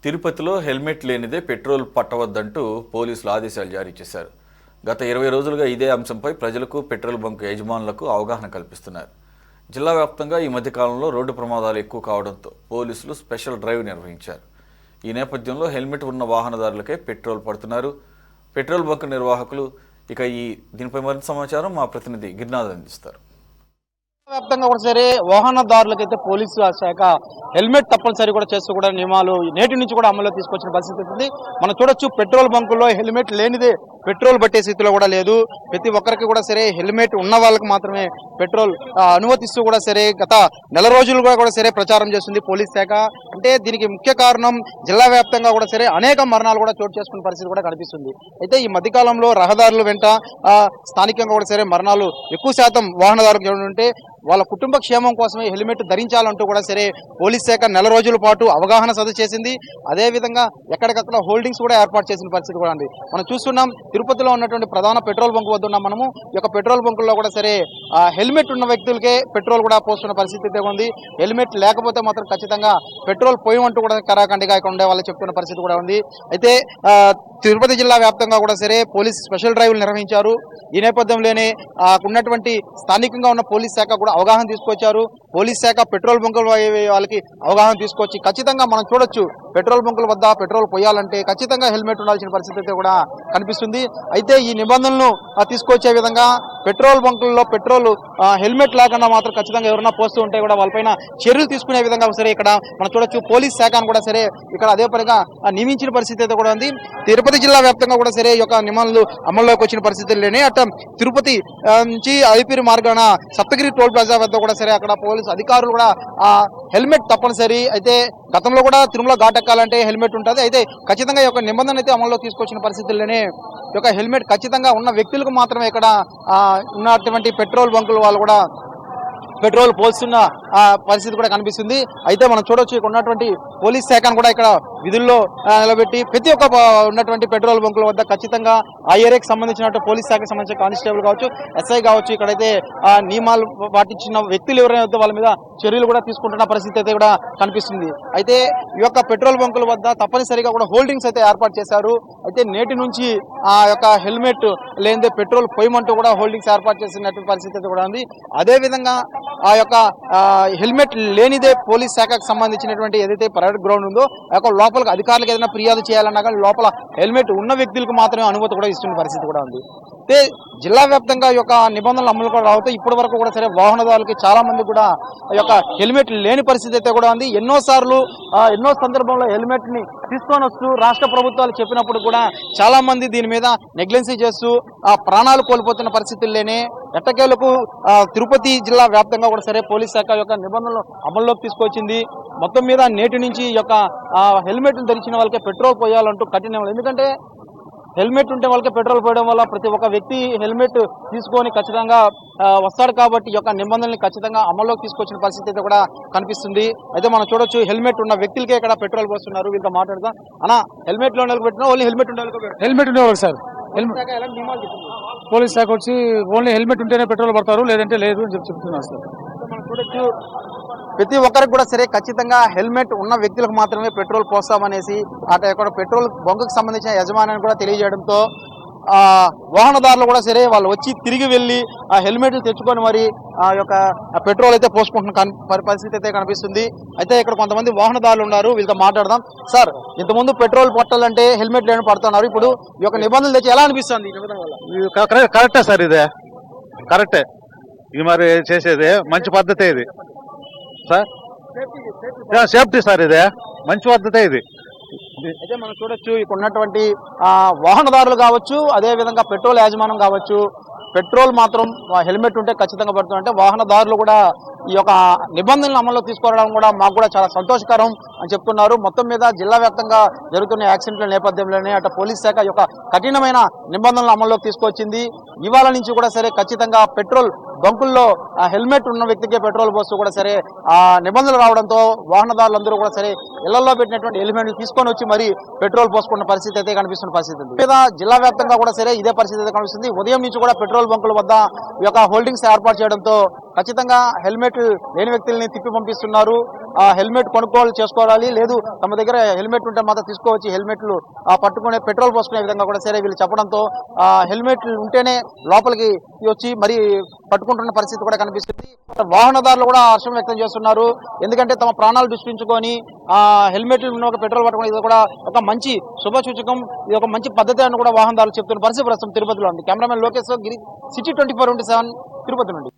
తిరుపతిలో హెల్మెట్ లేనిదే పెట్రోల్ పట్టవద్దంటూ పోలీసులు ఆదేశాలు జారీ చేశారు. గత 20 రోజులుగా ఇదే అంశంపై ప్రజలకు, పెట్రోల్ బంక్ యజమానులకు అవగాహన కల్పిస్తున్నారు. జిల్లా వ్యాప్తంగా ఈ మధ్యకాలంలో రోడ్డు ప్రమాదాలు ఎక్కువ కావడంతో పోలీసులు స్పెషల్ డ్రైవ్ నిర్వహించారు. ఈ నేపథ్యంలో హెల్మెట్ ఉన్న వాహనదారులకే పెట్రోల్ పడుతున్నారు. పెట్రోల్ బంక్ నిర్వాహకులు దీనిపై మరింత సమాచారం మా ప్రతినిధి గిరినాథ్ అందిస్తారు. వ్యాప్తంగా కూడా సరే వాహనదారులకైతే పోలీసు శాఖ హెల్మెట్ తప్పనిసరి కూడా చేస్తూ కూడా నియమాలు నేటి నుంచి కూడా అమల్లో తీసుకొచ్చిన పరిస్థితి ఉంది. మనం చూడొచ్చు పెట్రోల్ బంకుల్లో హెల్మెట్ లేనిదే పెట్రోల్ పట్టే స్థితిలో కూడా లేదు. ప్రతి ఒక్కరికి కూడా సరే హెల్మెట్ ఉన్న వాళ్ళకి మాత్రమే పెట్రోల్ అనుమతిస్తూ కూడా సరే గత నెల రోజులుగా కూడా సరే ప్రచారం చేస్తుంది పోలీస్ శాఖ. అంటే దీనికి ముఖ్య కారణం జిల్లా వ్యాప్తంగా కూడా సరే అనేక మరణాలు కూడా చోటు చేసుకునే పరిస్థితి కూడా కనిపిస్తుంది. అయితే ఈ మధ్యకాలంలో రహదారుల వెంట స్థానికంగా కూడా సరే మరణాలు ఎక్కువ శాతం వాహనదారులు ఉంటే వాళ్ళ కుటుంబ క్షేమం కోసమే హెల్మెట్ ధరించాలంటూ కూడా సరే పోలీస్ శాఖ నెల రోజుల పాటు అవగాహన సదస్సు చేసింది. అదేవిధంగా ఎక్కడికక్కడ హోల్డింగ్స్ కూడా ఏర్పాటు చేసిన పరిస్థితి కూడా ఉంది. మనం చూస్తున్నాం తిరుపతిలో ఉన్నటువంటి ప్రధాన పెట్రోల్ బంక్ వద్ద ఉన్నాం మనము. ఈ యొక్క పెట్రోల్ బంకుల్లో కూడా సరే హెల్మెట్ ఉన్న వ్యక్తులకే పెట్రోల్ కూడా పోస్తున్న పరిస్థితి అయితే ఉంది. హెల్మెట్ లేకపోతే మాత్రం ఖచ్చితంగా పెట్రోల్ పోయమంటూ కూడా కరాఖండిగా ఇక్కడ ఉండే వాళ్ళు చెప్తున్న పరిస్థితి కూడా ఉంది. అయితే తిరుపతి జిల్లా వ్యాప్తంగా కూడా సరే పోలీస్ స్పెషల్ డ్రైవ్లు నిర్వహించారు. ఈ నేపథ్యంలోనే ఉన్నటువంటి స్థానికంగా ఉన్న పోలీస్ శాఖ కూడా అవగాహన తీసుకొచ్చారు. పోలీస్ శాఖ పెట్రోల్ బంకుల వాళ్ళకి అవగాహన తీసుకొచ్చి ఖచ్చితంగా మనం చూడొచ్చు పెట్రోల్ బంకుల వద్ద పెట్రోల్ పోయాలంటే ఖచ్చితంగా హెల్మెట్ ఉండాల్సిన పరిస్థితి అయితే కూడా కనిపిస్తుంది. అయితే ఈ నిబంధనలను తీసుకొచ్చే విధంగా పెట్రోల్ బంకుల్లో పెట్రోల్ హెల్మెట్ లేకుండా మాత్రం ఖచ్చితంగా ఎవరైనా పోస్తూ ఉంటే కూడా వాళ్ళపైన చర్యలు తీసుకునే విధంగా సరే ఇక్కడ మనం చూడొచ్చు పోలీస్ శాఖను కూడా సరే ఇక్కడ అదే పనిగా నియమించిన పరిస్థితి అయితే కూడా ఉంది. తిరుపతి జిల్లా వ్యాప్తంగా కూడా సరే ఈ యొక్క నిబంధనలు అమల్లోకి వచ్చిన పరిస్థితుల్లోనే అట్లా తిరుపతి నుంచి ఐపీరి మార్గాన సప్తగిరి టోల్ ప్లాజా వద్ద కూడా సరే అక్కడ పోలీసు అధికారులు కూడా హెల్మెట్ తప్పనిసరి. అయితే గతంలో కూడా తిరుమల ఘాట్ ఎక్కాలంటే హెల్మెట్ ఉంటుంది. అయితే ఖచ్చితంగా ఈ యొక్క నిబంధన అయితే అమల్లో తీసుకొచ్చిన పరిస్థితుల్లోనే ఈ యొక్క హెల్మెట్ ఖచ్చితంగా ఉన్న వ్యక్తులకు మాత్రమే ఇక్కడ ఉన్నటువంటి పెట్రోల్ బంకుల వాళ్ళు కూడా పెట్రోల్ పోస్తున్న పరిస్థితి కూడా కనిపిస్తుంది. అయితే మనం చూడొచ్చు ఇక్కడ ఉన్నటువంటి పోలీస్ శాఖను కూడా ఇక్కడ విధుల్లో నిలబెట్టి ప్రతి ఒక్క ఉన్నటువంటి పెట్రోల్ బంకుల వద్ద ఖచ్చితంగా ఆ ఏరియాకి సంబంధించినట్టు పోలీస్ శాఖకు సంబంధించిన కానిస్టేబుల్ కావచ్చు, ఎస్ఐ కావచ్చు, ఇక్కడైతే నియమాలు పాటించిన వ్యక్తులు ఎవరైనా వాళ్ళ మీద చర్యలు కూడా తీసుకుంటున్న పరిస్థితి అయితే కూడా కనిపిస్తుంది. అయితే ఈ యొక్క పెట్రోల్ బంకుల వద్ద తప్పనిసరిగా కూడా హోల్డింగ్స్ అయితే ఏర్పాటు చేశారు. అయితే నేటి నుంచి ఆ యొక్క హెల్మెట్ లేనిదే పెట్రోల్ పోయమంటూ కూడా హోల్డింగ్స్ ఏర్పాటు చేసినటువంటి పరిస్థితి అయితే కూడా ఉంది. అదేవిధంగా ఆ యొక్క హెల్మెట్ లేనిదే పోలీస్ శాఖకు సంబంధించినటువంటి ఏదైతే పరేడ్ గ్రౌండ్ ఉందో ఆ యొక్క లోపలికి అధికారులకు ఏదైనా ఫిర్యాదు చేయాలన్నా కానీ లోపల హెల్మెట్ ఉన్న వ్యక్తులకు మాత్రమే అనుమతి కూడా ఇస్తున్న పరిస్థితి కూడా ఉంది. అయితే జిల్లా వ్యాప్తంగా ఈ యొక్క నిబంధనలు అమలు కూడా రావుతాయి. ఇప్పటి వరకు కూడా సరే వాహనదారులకి చాలా మంది కూడా ఈ యొక్క హెల్మెట్ లేని పరిస్థితి అయితే కూడా ఉంది. ఎన్నో సందర్భంలో హెల్మెట్ ని తీసుకొని వస్తూ రాష్ట్ర ప్రభుత్వాలు చెప్పినప్పుడు కూడా చాలా మంది దీని మీద నెగ్లెన్సీ చేస్తూ ప్రాణాలు కోల్పోతున్న పరిస్థితుల్లోనే ఎట్టకేలకు తిరుపతి జిల్లా వ్యాప్తంగా కూడా సరే పోలీస్ శాఖ యొక్క నిబంధనలు అమల్లోకి తీసుకొచ్చింది. మొత్తం మీద నేటి నుంచి ఈ యొక్క హెల్మెట్ ధరించిన వాళ్ళకి పెట్రోల్ పోయాలంటూ కఠిన. ఎందుకంటే హెల్మెట్ ఉంటే వాళ్ళకి పెట్రోల్ పోయడం వల్ల ప్రతి ఒక్క వ్యక్తి హెల్మెట్ తీసుకొని ఖచ్చితంగా వస్తాడు. కాబట్టి ఈ యొక్క నిబంధనల్ని ఖచ్చితంగా అమల్లోకి తీసుకొచ్చిన పరిస్థితి అయితే కూడా కనిపిస్తుంది. అయితే మనం చూడొచ్చు హెల్మెట్ ఉన్న వ్యక్తులకే ఇక్కడ పెట్రోల్ పోస్తున్నారు. వీళ్ళతో మాట్లాడదాం. అన్నా హెల్మెట్ లో పెట్టినా ఓన్లీ హెల్మెట్ ఉండేవాళ్ళు సార్. పోలీస్ శాఖ వచ్చి ఓన్లీ హెల్మెట్ ఉంటేనే పెట్రోల్ పడతారు, లేదంటే లేదు అని చెప్తున్నారు సార్. మనం చూడొచ్చు ప్రతి ఒక్కరికి కూడా సరే ఖచ్చితంగా హెల్మెట్ ఉన్న వ్యక్తులకు మాత్రమే పెట్రోల్ పోస్తామనేసి అటు ఇక్కడ పెట్రోల్ బంకుకు సంబంధించిన యజమాని కూడా తెలియజేయడంతో వాహనదారులు కూడా సరే వాళ్ళు వచ్చి తిరిగి వెళ్ళి ఆ హెల్మెట్ తెచ్చుకొని మరి ఆ యొక్క పెట్రోల్ అయితే పోసుకుంటున్న పరిస్థితి అయితే కనిపిస్తుంది. అయితే ఇక్కడ కొంతమంది వాహనదారులు ఉన్నారు. వీళ్ళతో మాట్లాడదాం. సార్, ఇంతకుముందు పెట్రోల్ పట్టాలంటే హెల్మెట్ లేని పడుతున్నారు. ఇప్పుడు ఈ యొక్క నిబంధనలు తెచ్చి ఎలా అనిపిస్తుంది? కరెక్టే సార్, ఇదే కరెక్టే. ఇది మరి చేసేది మంచి పద్ధతి ఇది సార్. సేఫ్టీ సార్, ఇదే మంచి పద్ధతే ఇది. అయితే మనం చూడొచ్చు ఇక్కడ ఉన్నటువంటి వాహనదారులు కావచ్చు, అదే విధంగా పెట్రోల్ యాజమాన్యం కావచ్చు, పెట్రోల్ మాత్రం హెల్మెట్ ఉంటే ఖచ్చితంగా పడుతుంది. అంటే వాహనదారులు కూడా ఈ యొక్క నిబంధనలు అమల్లో తీసుకోవడం కూడా మాకు కూడా చాలా సంతోషకరం అని చెప్తున్నారు. మొత్తం మీద జిల్లా వ్యాప్తంగా జరుగుతున్న యాక్సిడెంట్ల నేపథ్యంలోనే అటు పోలీస్ శాఖ యొక్క కఠినమైన నిబంధనలు అమల్లోకి తీసుకొచ్చింది. ఇవాళ నుంచి కూడా సరే ఖచ్చితంగా పెట్రోల్ బంకుల్లో హెల్మెట్ ఉన్న వ్యక్తికే పెట్రోల్ పోస్తూ కూడా సరే నిబంధనలు రావడంతో వాహనదారులందరూ కూడా సరే ఇళ్లలో పెట్టినటువంటి హెల్మెట్లు తీసుకొని వచ్చి మరి పెట్రోల్ పోసుకున్న పరిస్థితి అయితే కనిపిస్తున్న పరిస్థితి ఉంది. లేదా జిల్లా వ్యాప్తంగా కూడా సరే ఇదే పరిస్థితి అయితే కనిపిస్తుంది. ఉదయం నుంచి కూడా పెట్రోల్ బంకుల వద్ద ఈ యొక్క హోల్డింగ్స్ ఏర్పాటు చేయడంతో ఖచ్చితంగా హెల్మెట్ లేని వ్యక్తుల్ని తిప్పి పంపిస్తున్నారు. హెల్మెట్ చేసుకోవాలి, లేదు తమ దగ్గర హెల్మెట్ ఉంటే మాత్రం తీసుకోవచ్చి హెల్మెట్లు పట్టుకునే పెట్రోల్ పోసుకునే విధంగా కూడా సరే వీళ్ళు చెప్పడంతో హెల్మెట్లు ఉంటేనే లోపలికి వచ్చి మరి పట్టుకుంటున్న పరిస్థితి కూడా కనిపిస్తుంది. వాహనదారులు కూడా హర్షం వ్యక్తం చేస్తున్నారు. ఎందుకంటే తమ ప్రాణాలు దృష్టించుకొని హెల్మెట్లు ఉన్న ఒక పెట్రోల్ పట్టుకుని ఇది కూడా ఒక మంచి శుభ సూచకం, ఇది ఒక మంచి పద్ధతి అని కూడా వాహనదారులు చెప్తున్న పరిస్థితి ప్రస్తుతం తిరుపతిలో ఉంది. కెమెరామెన్ లోకేష్ గిరి, సిటీ 24/7 తిరుపతి నుండి.